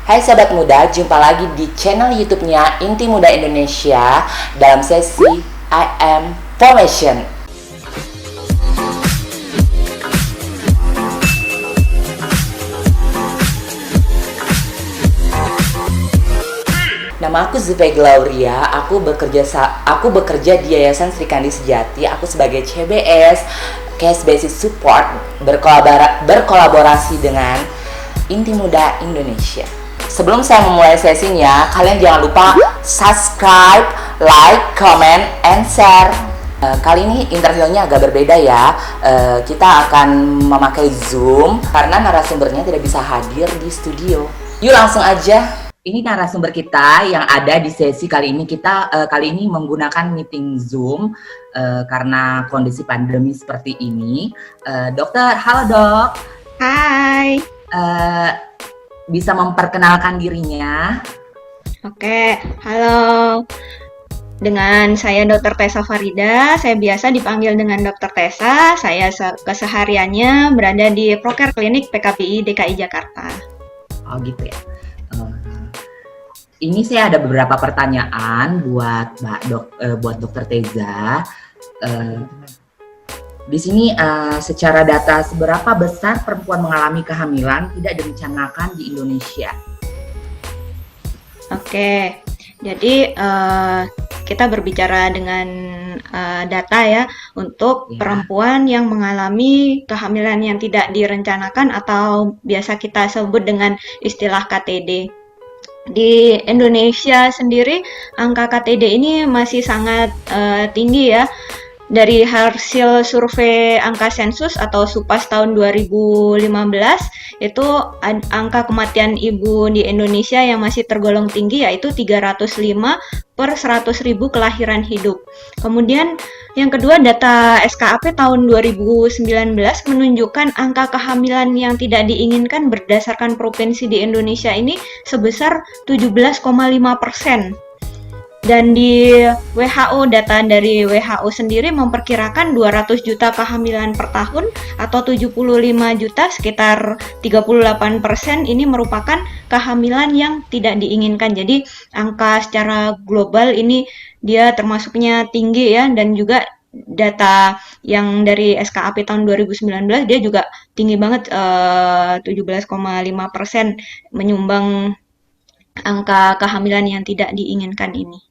Hai Sobat Muda, jumpa lagi di channel YouTube-nya Inti Muda Indonesia dalam sesi I Am Formation. Nama aku Zuve Glauria, aku bekerja di Yayasan Sri Kandi Sejati. Aku sebagai CBS, Case Basis Support, berkolaborasi dengan Inti Muda Indonesia. Sebelum saya memulai sesinya, kalian jangan lupa subscribe, like, comment, and share. Kali ini interviewnya agak berbeda ya. Kita akan memakai Zoom karena narasumbernya tidak bisa hadir di studio. Yuk langsung aja. Ini narasumber kita yang ada di sesi kali ini. Kita kali ini menggunakan meeting Zoom karena kondisi pandemi seperti ini. Dokter, halo dok. Hai. Bisa memperkenalkan dirinya? Oke, halo. Dengan saya Dr. Tessa Farida, saya biasa dipanggil dengan Dr. Tessa. Saya kesehariannya berada di Proker Klinik PKPI DKI Jakarta. Oh gitu ya. Ini saya ada beberapa pertanyaan buat buat Dr. Tessa. Di sini secara data seberapa besar perempuan mengalami kehamilan tidak direncanakan di Indonesia? Oke, jadi kita berbicara dengan data ya untuk perempuan yang mengalami kehamilan yang tidak direncanakan atau biasa kita sebut dengan istilah KTD. Di Indonesia sendiri angka KTD ini masih sangat tinggi ya. Dari hasil survei angka sensus atau SUPAS tahun 2015, itu angka kematian ibu di Indonesia yang masih tergolong tinggi yaitu 305 per 100.000 kelahiran hidup. Kemudian yang kedua, data SKAP tahun 2019 menunjukkan angka kehamilan yang tidak diinginkan berdasarkan provinsi di Indonesia ini sebesar 17,5%. Dan di WHO, data dari WHO sendiri memperkirakan 200 juta kehamilan per tahun atau 75 juta, sekitar 38% ini merupakan kehamilan yang tidak diinginkan. Jadi angka secara global ini dia termasuknya tinggi ya, dan juga data yang dari SKAP tahun 2019 dia juga tinggi banget, 17,5% menyumbang angka kehamilan yang tidak diinginkan ini.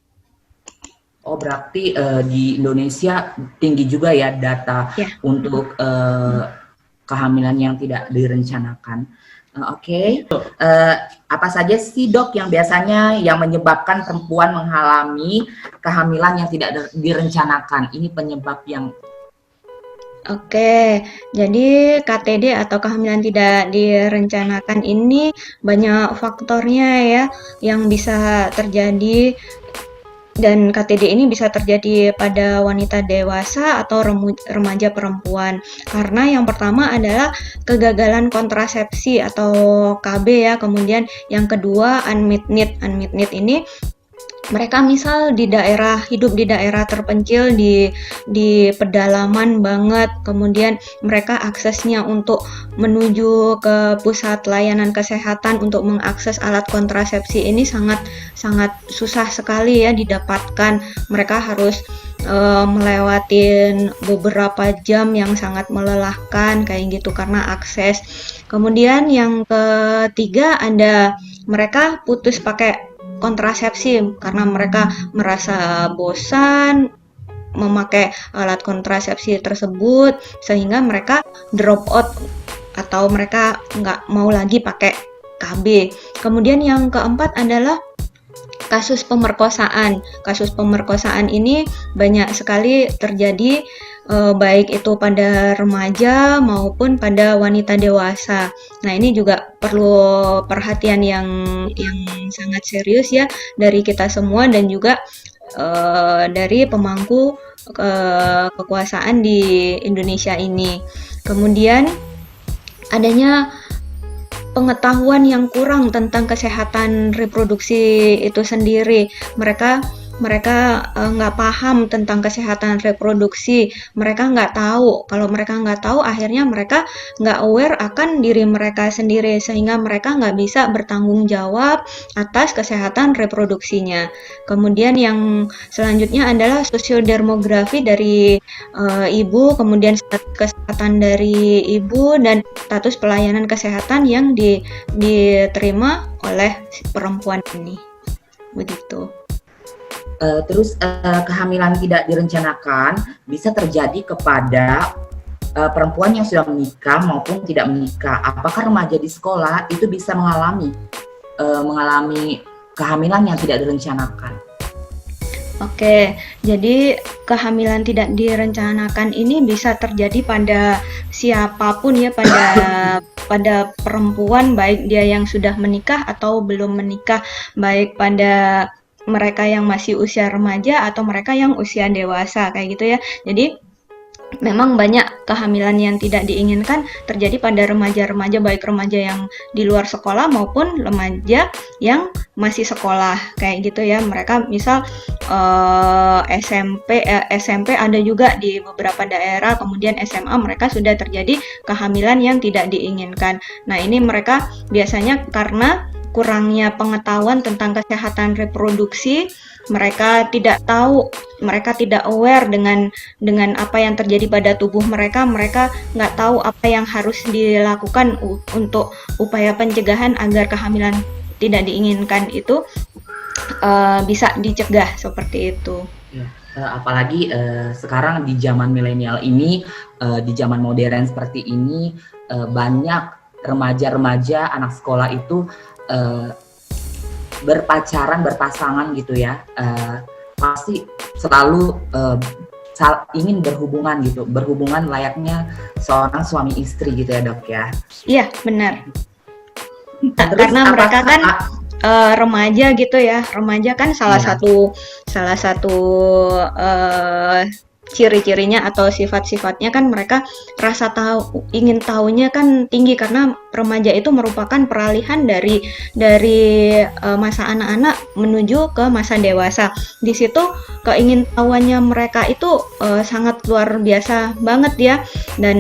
Oh berarti di Indonesia tinggi juga ya data untuk kehamilan yang tidak direncanakan. Oke. Apa saja sih dok yang biasanya yang menyebabkan perempuan mengalami kehamilan yang tidak direncanakan? Ini penyebab yang... Oke, jadi KTD atau kehamilan tidak direncanakan ini banyak faktornya ya yang bisa terjadi. Dan KTD ini bisa terjadi pada wanita dewasa atau remaja perempuan. Karena yang pertama adalah kegagalan kontrasepsi atau KB ya. Kemudian yang kedua unmet need. Unmet need ini mereka misal hidup di daerah terpencil, di pedalaman banget, kemudian mereka aksesnya untuk menuju ke pusat layanan kesehatan untuk mengakses alat kontrasepsi ini sangat susah sekali ya didapatkan. Mereka harus melewatin beberapa jam yang sangat melelahkan kayak gitu karena akses. Kemudian yang ketiga ada mereka putus pakai kontrasepsi karena mereka merasa bosan memakai alat kontrasepsi tersebut sehingga mereka drop out atau mereka nggak mau lagi pakai KB. Kemudian yang keempat adalah kasus pemerkosaan. Kasus pemerkosaan ini banyak sekali terjadi baik itu pada remaja maupun pada wanita dewasa. Nah, ini juga perlu perhatian yang sangat serius ya dari kita semua dan juga dari pemangku kekuasaan di Indonesia ini. Kemudian adanya pengetahuan yang kurang tentang kesehatan reproduksi itu sendiri. Mereka mereka nggak paham tentang kesehatan reproduksi, mereka nggak tahu. Kalau mereka nggak tahu, akhirnya mereka nggak aware akan diri mereka sendiri, sehingga mereka nggak bisa bertanggung jawab atas kesehatan reproduksinya. Kemudian yang selanjutnya adalah sosiodemografi dari ibu, kemudian status kesehatan dari ibu, dan status pelayanan kesehatan yang diterima oleh si perempuan ini. Begitu. Terus kehamilan tidak direncanakan bisa terjadi kepada perempuan yang sudah menikah maupun tidak menikah. Apakah remaja di sekolah itu bisa mengalami kehamilan yang tidak direncanakan? Oke, jadi kehamilan tidak direncanakan ini bisa terjadi pada siapapun ya, pada perempuan, baik dia yang sudah menikah atau belum menikah, baik pada mereka yang masih usia remaja atau mereka yang usia dewasa kayak gitu ya. Jadi memang banyak kehamilan yang tidak diinginkan terjadi pada remaja-remaja, baik remaja yang di luar sekolah maupun remaja yang masih sekolah kayak gitu ya. Mereka misal SMP ada juga di beberapa daerah, kemudian SMA mereka sudah terjadi kehamilan yang tidak diinginkan. Nah, ini mereka biasanya karena kurangnya pengetahuan tentang kesehatan reproduksi, mereka tidak tahu, mereka tidak aware dengan apa yang terjadi pada tubuh mereka nggak tahu apa yang harus dilakukan untuk upaya pencegahan agar kehamilan tidak diinginkan itu bisa dicegah seperti itu. Ya, apalagi sekarang di zaman milenial ini, di zaman modern seperti ini, banyak remaja-remaja anak sekolah itu berpasangan gitu ya, pasti selalu ingin berhubungan layaknya seorang suami istri gitu ya dok ya. Iya benar. Terus karena mereka kan remaja gitu ya, remaja kan salah satu ciri-cirinya atau sifat-sifatnya kan mereka rasa ingin tahunya kan tinggi, karena remaja itu merupakan peralihan dari masa anak-anak menuju ke masa dewasa. Di situ keingintahuannya mereka itu sangat luar biasa banget ya, dan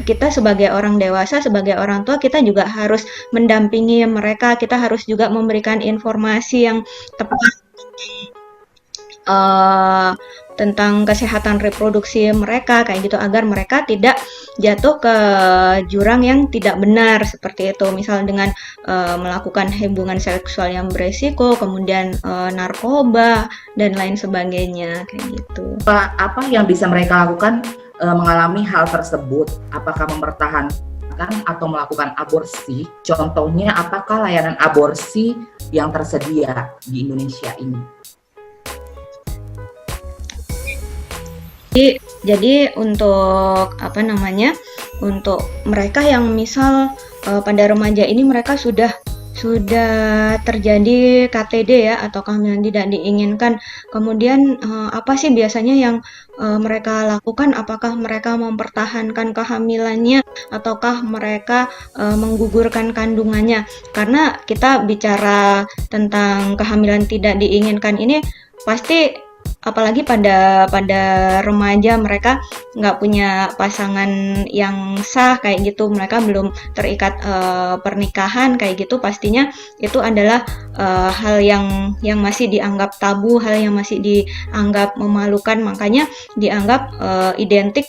kita sebagai orang dewasa, sebagai orang tua, kita juga harus mendampingi mereka, kita harus juga memberikan informasi yang tepat tentang kesehatan reproduksi mereka kayak gitu, agar mereka tidak jatuh ke jurang yang tidak benar seperti itu, misal dengan melakukan hubungan seksual yang beresiko, kemudian narkoba dan lain sebagainya kayak gitu. Apa yang bisa mereka lakukan mengalami hal tersebut? Apakah mempertahankan atau melakukan aborsi? Contohnya, apakah layanan aborsi yang tersedia di Indonesia ini? Jadi untuk untuk mereka yang misal pada remaja ini mereka sudah terjadi KTD ya, atau kehamilan tidak diinginkan. Kemudian apa sih biasanya yang mereka lakukan? Apakah mereka mempertahankan kehamilannya ataukah mereka menggugurkan kandungannya? Karena kita bicara tentang kehamilan tidak diinginkan ini pasti, apalagi pada remaja, mereka nggak punya pasangan yang sah kayak gitu, mereka belum terikat pernikahan kayak gitu, pastinya itu adalah hal yang masih dianggap tabu, hal yang masih dianggap memalukan, makanya dianggap identik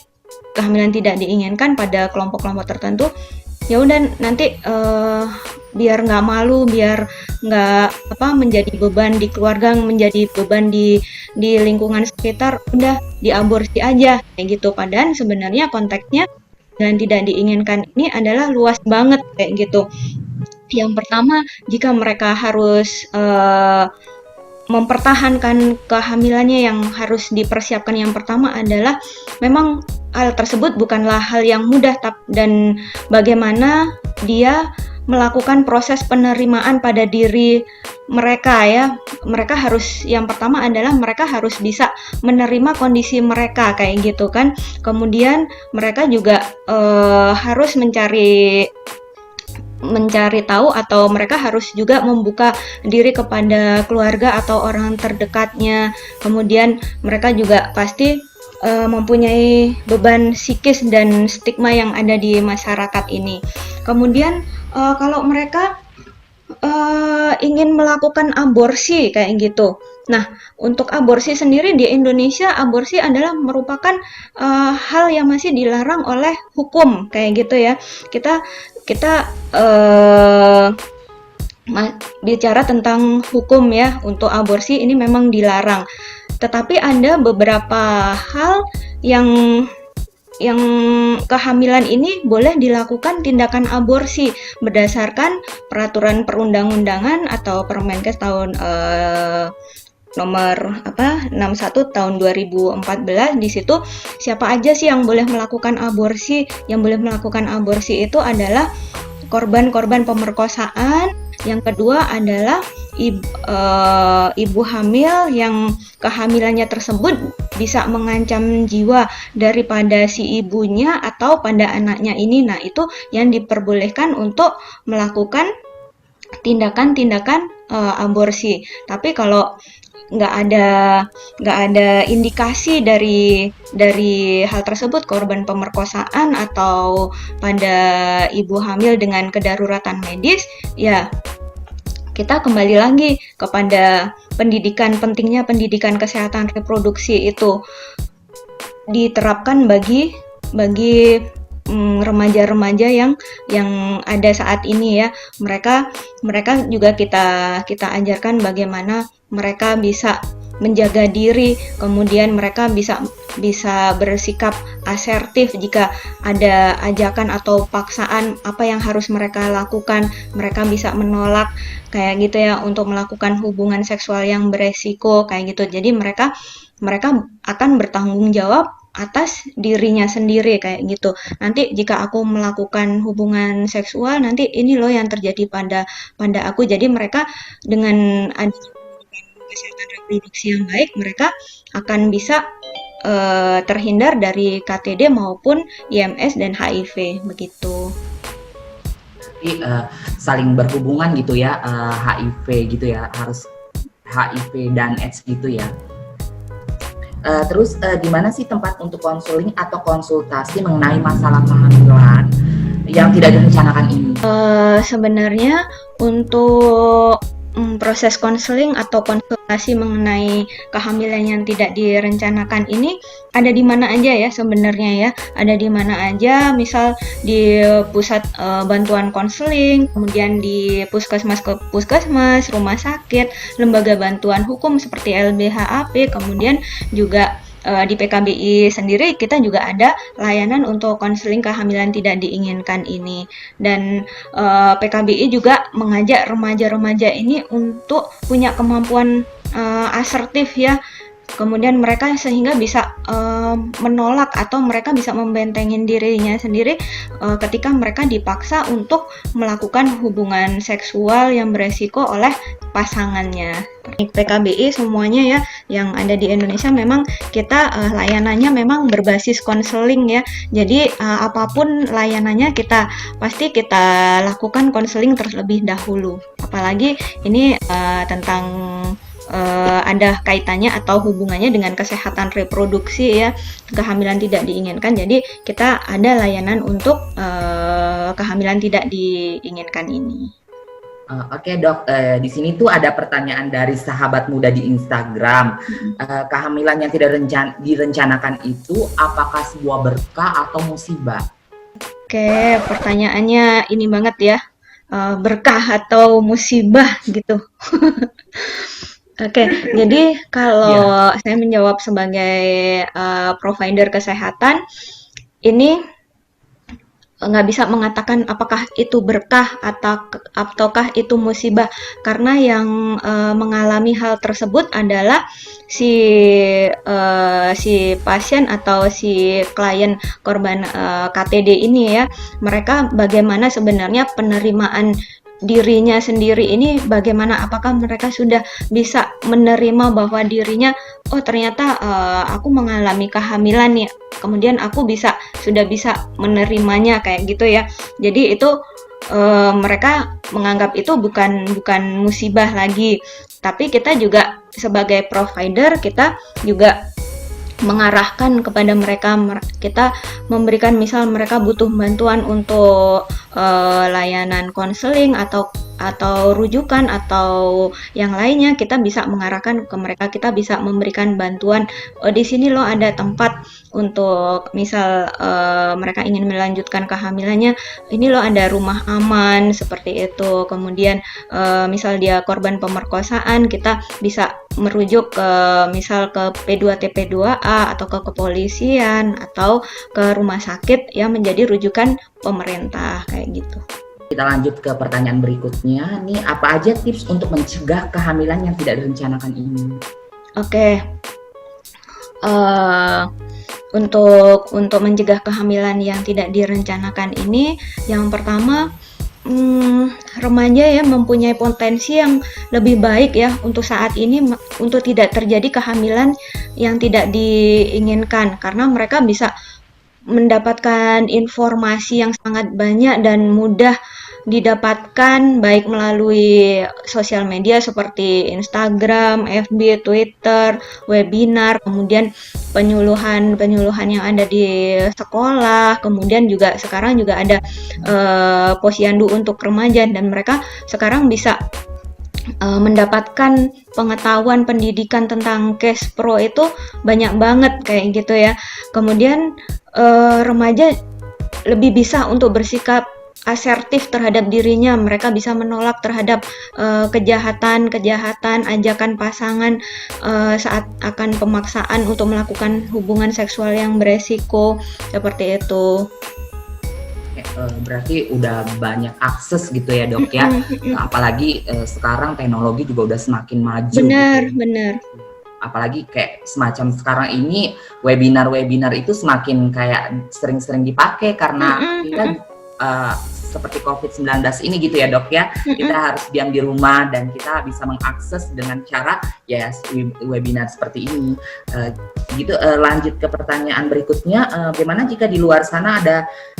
kehamilan tidak diinginkan pada kelompok-kelompok tertentu. Ya udah, nanti biar nggak malu, biar nggak menjadi beban di keluarga, menjadi beban di lingkungan sekitar, udah diaborsi aja kayak gitu. Padahal sebenarnya konteksnya dan tidak diinginkan ini adalah luas banget kayak gitu. Yang pertama, jika mereka harus mempertahankan kehamilannya, yang harus dipersiapkan yang pertama adalah memang hal tersebut bukanlah hal yang mudah, dan bagaimana dia melakukan proses penerimaan pada diri mereka ya. Mereka harus, yang pertama adalah mereka harus bisa menerima kondisi mereka kayak gitu kan. Kemudian mereka juga harus mencari mencari tahu, atau mereka harus juga membuka diri kepada keluarga atau orang terdekatnya. Kemudian mereka juga pasti mempunyai beban psikis dan stigma yang ada di masyarakat ini. Kemudian kalau mereka ingin melakukan aborsi kayak gitu. Nah, untuk aborsi sendiri di Indonesia, aborsi adalah merupakan hal yang masih dilarang oleh hukum kayak gitu ya. Kita bicara tentang hukum ya, untuk aborsi ini memang dilarang. Tetapi ada beberapa hal yang kehamilan ini boleh dilakukan tindakan aborsi berdasarkan peraturan perundang-undangan atau Permenkes tahun nomor 61 tahun 2014. Di situ siapa aja sih yang boleh melakukan aborsi? Yang boleh melakukan aborsi itu adalah korban-korban pemerkosaan. Yang kedua adalah ibu hamil yang kehamilannya tersebut bisa mengancam jiwa daripada si ibunya atau pada anaknya ini. Nah, itu yang diperbolehkan untuk melakukan tindakan-tindakan aborsi. Tapi kalau nggak ada indikasi dari hal tersebut, korban pemerkosaan atau pada ibu hamil dengan kedaruratan medis, ya kita kembali lagi kepada pentingnya pendidikan kesehatan reproduksi itu diterapkan bagi remaja-remaja yang ada saat ini ya. Mereka juga kita ajarkan bagaimana mereka bisa menjaga diri, kemudian mereka bisa bersikap asertif jika ada ajakan atau paksaan apa yang harus mereka lakukan. Mereka bisa menolak kayak gitu ya, untuk melakukan hubungan seksual yang beresiko kayak gitu. Jadi mereka akan bertanggung jawab atas dirinya sendiri kayak gitu. Nanti jika aku melakukan hubungan seksual, nanti ini loh yang terjadi pada aku. Jadi mereka dengan adanya kesehatan reproduksi yang baik, mereka akan bisa terhindar dari KTD maupun IMS dan HIV begitu. Jadi saling berhubungan gitu ya, HIV gitu ya, harus HIV dan AIDS gitu ya. Terus gimana sih tempat untuk konseling atau konsultasi mengenai masalah kehamilan yang tidak direncanakan ini? Sebenarnya untuk proses konseling atau konsultasi mengenai kehamilan yang tidak direncanakan ini ada di mana aja ya sebenarnya ya. Ada di mana aja, misal di pusat bantuan konseling, kemudian di puskesmas, rumah sakit, lembaga bantuan hukum seperti LBHAP, kemudian juga di PKBI sendiri kita juga ada layanan untuk konseling kehamilan tidak diinginkan ini. Dan PKBI juga mengajak remaja-remaja ini untuk punya kemampuan asertif ya. Kemudian mereka sehingga bisa menolak atau mereka bisa membentengin dirinya sendiri ketika mereka dipaksa untuk melakukan hubungan seksual yang beresiko oleh pasangannya. PKBI semuanya ya yang ada di Indonesia memang kita layanannya memang berbasis konseling ya. Jadi apapun layanannya pasti kita lakukan konseling terlebih dahulu. Apalagi ini tentang ada kaitannya atau hubungannya dengan kesehatan reproduksi ya, kehamilan tidak diinginkan. Jadi kita ada layanan untuk kehamilan tidak diinginkan ini. Oke dok, di sini tuh ada pertanyaan dari sahabat muda di Instagram. Kehamilan yang tidak direncanakan itu apakah sebuah berkah atau musibah? Oke, pertanyaannya ini banget ya, berkah atau musibah gitu. Oke, jadi kalau saya menjawab sebagai provider kesehatan, ini nggak bisa mengatakan apakah itu berkah ataukah itu musibah, karena yang mengalami hal tersebut adalah si pasien atau si klien korban KTD ini ya. Mereka bagaimana sebenarnya penerimaan dirinya sendiri ini, bagaimana, apakah mereka sudah bisa menerima bahwa dirinya ternyata aku mengalami kehamilan nih, kemudian aku sudah bisa menerimanya kayak gitu ya. Jadi itu mereka menganggap itu bukan musibah lagi. Tapi kita juga sebagai provider, kita juga mengarahkan kepada mereka. Kita memberikan, misal mereka butuh bantuan untuk layanan konseling atau rujukan atau yang lainnya, kita bisa mengarahkan ke mereka. Kita bisa memberikan bantuan, di sini loh ada tempat untuk misal mereka ingin melanjutkan kehamilannya, ini loh ada rumah aman seperti itu. Kemudian misal dia korban pemerkosaan, kita bisa merujuk ke misal ke P2TP2A atau ke kepolisian atau ke rumah sakit yang menjadi rujukan pemerintah kayak gitu. Kita lanjut ke pertanyaan berikutnya. Nih, apa aja tips untuk mencegah kehamilan yang tidak direncanakan ini? Oke. Untuk mencegah kehamilan yang tidak direncanakan ini, yang pertama, remaja ya mempunyai potensi yang lebih baik ya untuk saat ini untuk tidak terjadi kehamilan yang tidak diinginkan, karena mereka bisa mendapatkan informasi yang sangat banyak dan mudah didapatkan baik melalui sosial media seperti Instagram, FB, Twitter, webinar, kemudian penyuluhan yang ada di sekolah, kemudian juga sekarang juga ada posyandu untuk remaja, dan mereka sekarang bisa mendapatkan pengetahuan pendidikan tentang cash pro itu banyak banget kayak gitu ya. Kemudian remaja lebih bisa untuk bersikap asertif terhadap dirinya. Mereka bisa menolak terhadap kejahatan ajakan pasangan saat akan pemaksaan untuk melakukan hubungan seksual yang beresiko seperti itu. Berarti udah banyak akses gitu ya dok ya, apalagi sekarang teknologi juga udah semakin maju. Benar. Apalagi kayak semacam sekarang ini webinar itu semakin kayak sering-sering dipakai karena kita seperti COVID-19 ini gitu ya dok ya, kita harus diam di rumah dan kita bisa mengakses dengan cara ya webinar seperti ini. Lanjut ke pertanyaan berikutnya, bagaimana jika di luar sana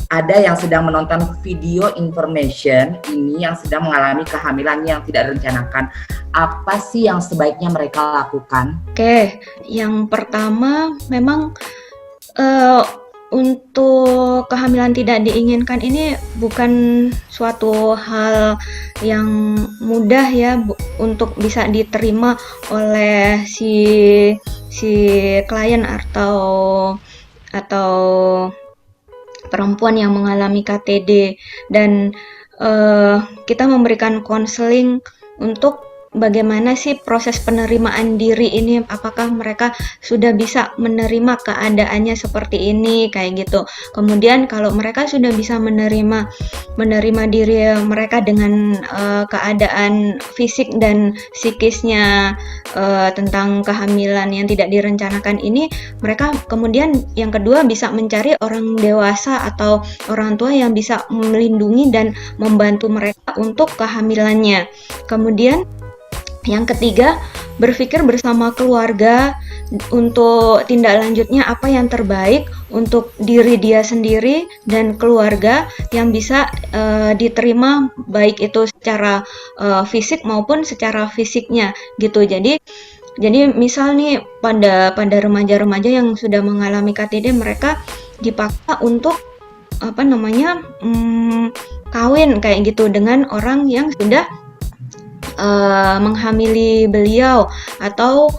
ada yang sedang menonton video information ini yang sedang mengalami kehamilan yang tidak direncanakan, apa sih yang sebaiknya mereka lakukan? Oke, yang pertama memang untuk kehamilan tidak diinginkan ini bukan suatu hal yang mudah ya untuk bisa diterima oleh si klien atau perempuan yang mengalami KTD, dan kita memberikan konseling untuk bagaimana sih proses penerimaan diri ini, apakah mereka sudah bisa menerima keadaannya seperti ini kayak gitu. Kemudian kalau mereka sudah bisa menerima diri mereka dengan keadaan fisik dan psikisnya tentang kehamilan yang tidak direncanakan ini, mereka kemudian yang kedua bisa mencari orang dewasa atau orang tua yang bisa melindungi dan membantu mereka untuk kehamilannya. Kemudian yang ketiga, berpikir bersama keluarga untuk tindak lanjutnya apa yang terbaik untuk diri dia sendiri dan keluarga yang bisa diterima baik itu secara fisik maupun secara fisiknya gitu. Jadi misal nih pada remaja-remaja yang sudah mengalami KTD, mereka dipaksa untuk kawin kayak gitu dengan orang yang sudah menghamili beliau, atau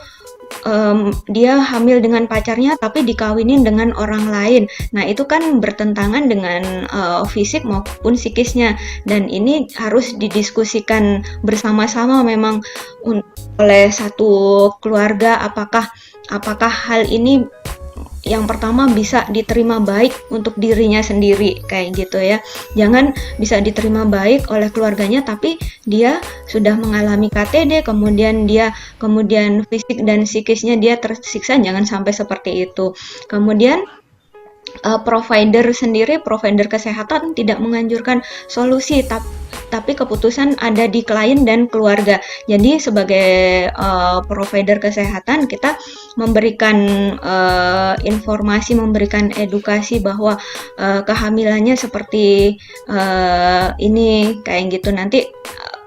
dia hamil dengan pacarnya tapi dikawinin dengan orang lain. Nah itu kan bertentangan dengan fisik maupun psikisnya, dan ini harus didiskusikan bersama-sama memang oleh satu keluarga, apakah hal ini yang pertama bisa diterima baik untuk dirinya sendiri kayak gitu ya. Jangan bisa diterima baik oleh keluarganya tapi dia sudah mengalami KTD, kemudian fisik dan psikisnya dia tersiksa, jangan sampai seperti itu. Kemudian provider kesehatan tidak menganjurkan solusi tapi keputusan ada di klien dan keluarga. Jadi sebagai provider kesehatan, kita memberikan informasi, memberikan edukasi bahwa kehamilannya seperti ini, kayak gitu. Nanti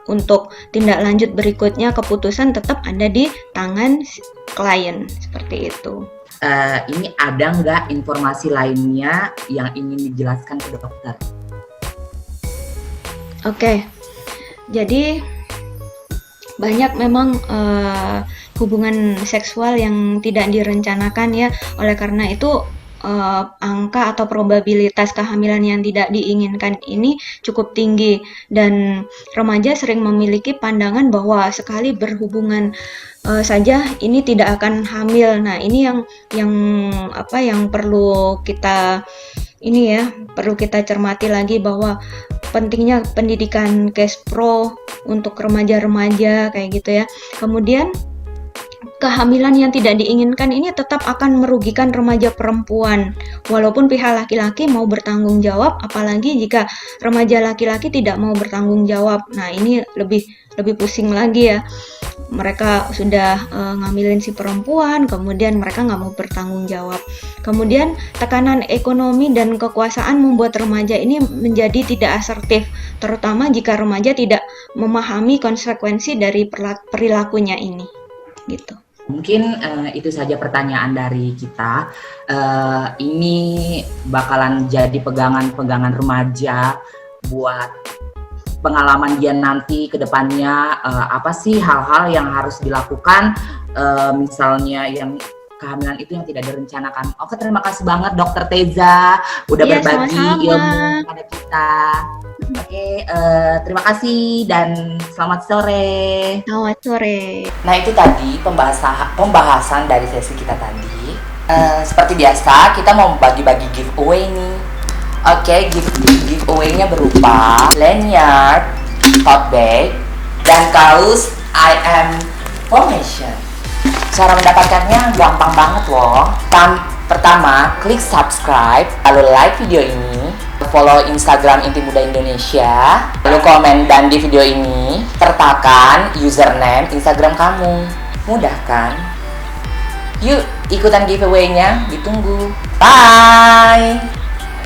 untuk tindak lanjut berikutnya, keputusan tetap ada di tangan klien, seperti itu. Ini ada nggak informasi lainnya yang ingin dijelaskan ke dokter? Oke, jadi banyak memang hubungan seksual yang tidak direncanakan ya. Oleh karena itu angka atau probabilitas kehamilan yang tidak diinginkan ini cukup tinggi, dan remaja sering memiliki pandangan bahwa sekali berhubungan saja ini tidak akan hamil. Nah, ini yang perlu kita perlu kita cermati lagi, bahwa pentingnya pendidikan Kespro untuk remaja-remaja kayak gitu ya. Kemudian kehamilan yang tidak diinginkan ini tetap akan merugikan remaja perempuan, walaupun pihak laki-laki mau bertanggung jawab, apalagi jika remaja laki-laki tidak mau bertanggung jawab. Nah, ini lebih pusing lagi ya. Mereka sudah ngambilin si perempuan, kemudian mereka nggak mau bertanggung jawab. Kemudian tekanan ekonomi dan kekuasaan membuat remaja ini menjadi tidak asertif, terutama jika remaja tidak memahami konsekuensi dari perilakunya ini. Gitu. Mungkin itu saja pertanyaan dari kita. Ini bakalan jadi pegangan remaja buat pengalaman dia nanti ke depannya. Apa sih hal-hal yang harus dilakukan, misalnya yang kehamilan itu yang tidak direncanakan. Oke, terima kasih banget Dokter Teza udah berbagi sama-sama ilmu kepada kita. Oke, terima kasih dan selamat sore. Selamat sore. Nah, itu tadi pembahasan dari sesi kita tadi. Seperti biasa, kita mau bagi-bagi giveaway nih. Oke, giveaway-nya berupa lanyard, tote bag, dan kaos I am formation. Cara mendapatkannya gampang banget loh. Pertama, klik subscribe, lalu like video ini, follow Instagram Inti Muda Indonesia, lalu komen dan di video ini sertakan username Instagram kamu. Mudah kan? Yuk ikutan giveaway-nya, ditunggu. Bye!